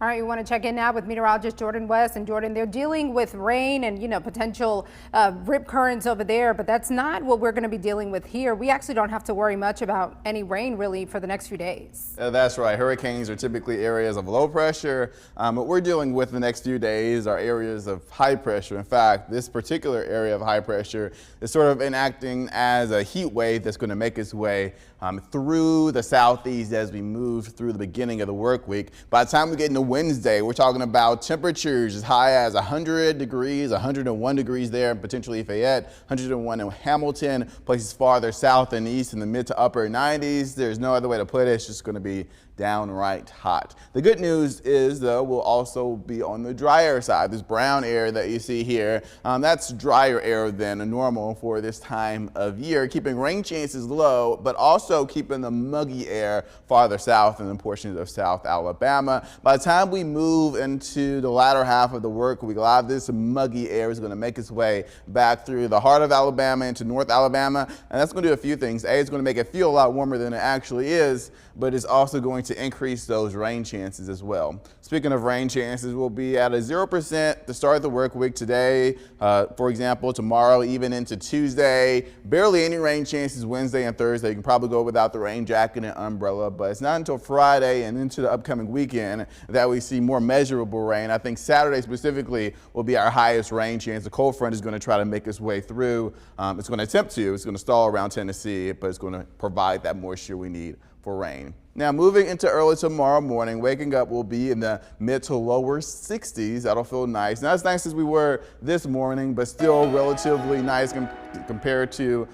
All right, we want to check in now with meteorologist Jordan West. And Jordan, they're dealing with rain and, potential rip currents over there, but that's not what we're going to be dealing with here. We actually don't have to worry much about any rain really for the next few days. That's right. Hurricanes are typically areas of low pressure. What we're dealing with the next few days are areas of high pressure. In fact, this particular area of high pressure is sort of enacting as a heat wave that's going to make its way through the southeast as we move through the beginning of the work week. By the time we get into Wednesday, we're talking about temperatures as high as 100 degrees, 101 degrees there, potentially Fayette, 101 in Hamilton, places farther south and east in the mid to upper 90s. There's no other way to put it. It's just going to be downright hot. The good news is, though, we'll also be on the drier side. This brown air that you see here, that's drier air than normal for this time of year, keeping rain chances low, but also keeping the muggy air farther south and in portions of South Alabama. By the time we move into the latter half of the work week, a lot of this muggy air is going to make its way back through the heart of Alabama into North Alabama, and that's going to do a few things. A, it's going to make it feel a lot warmer than it actually is, but it's also going to increase those rain chances as well. Speaking of rain chances, we'll be at a 0% to start the work week today. For example, tomorrow, even into Tuesday, barely any rain chances Wednesday and Thursday. You can probably go without the rain jacket and umbrella, but it's not until Friday and into the upcoming weekend that we see more measurable rain. I think Saturday specifically will be our highest rain chance. The cold front is going to try to make its way through. It's going to attempt to. It's going to stall around Tennessee, but it's going to provide that moisture we need for rain. Now, moving into early tomorrow morning, waking up will be in the mid to lower 60s. That'll feel nice. Not as nice as we were this morning, but still relatively nice compared to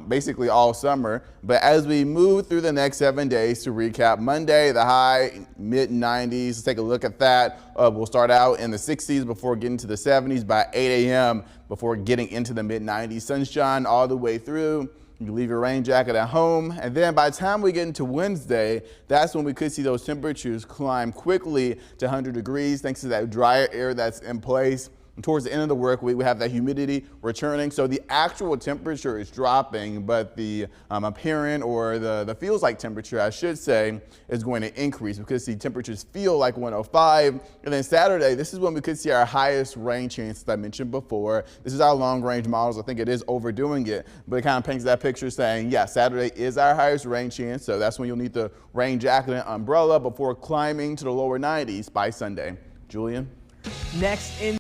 basically all summer. But as we move through the next 7 days, to recap, Monday, the high mid 90s. Let's take a look at that. We'll start out in the 60s before getting to the 70s by 8 a.m. before getting into the mid 90s. Sunshine all the way through. You can leave your rain jacket at home. And then by the time we get into Wednesday, that's when we could see those temperatures climb quickly to 100 degrees thanks to that drier air that's in place. And towards the end of the work week, we have that humidity returning. So the actual temperature is dropping, but the apparent or the feels like temperature, I should say, is going to increase because the temperatures feel like 105. And then Saturday, this is when we could see our highest rain chance that I mentioned before. This is our long range models. I think it is overdoing it, but it kind of paints that picture saying, yeah, Saturday is our highest rain chance. So that's when you'll need the rain jacket and umbrella before climbing to the lower 90s by Sunday. Julian? Next in